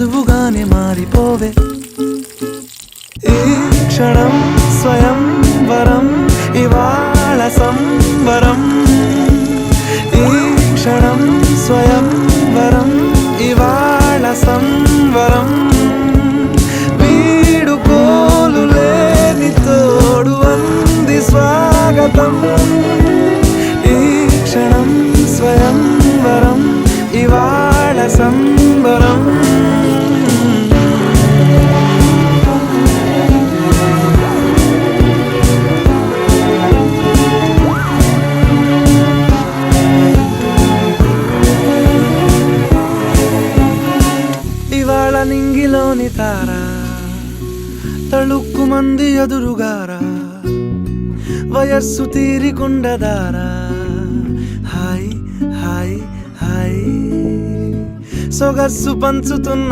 నువ్వుగానే మారిపోవే ఈ క్షణం స్వయం వరం ఇవాళ సంబరం ఈ క్షణం స్వయం వరం ఇవాళ సంబరం వీడుకోలు లేని తోడు అంది స్వాగతం ఈ క్షణం స్వయం వరం ఇవాళ సంబరం ఇవాళ నింగిలోని తార తళుక్కు మంది ఎదురుగారా వయస్సు తీరికుండదారా హాయ్ హాయ్ హాయ్ సొగస్సు పంచుతున్న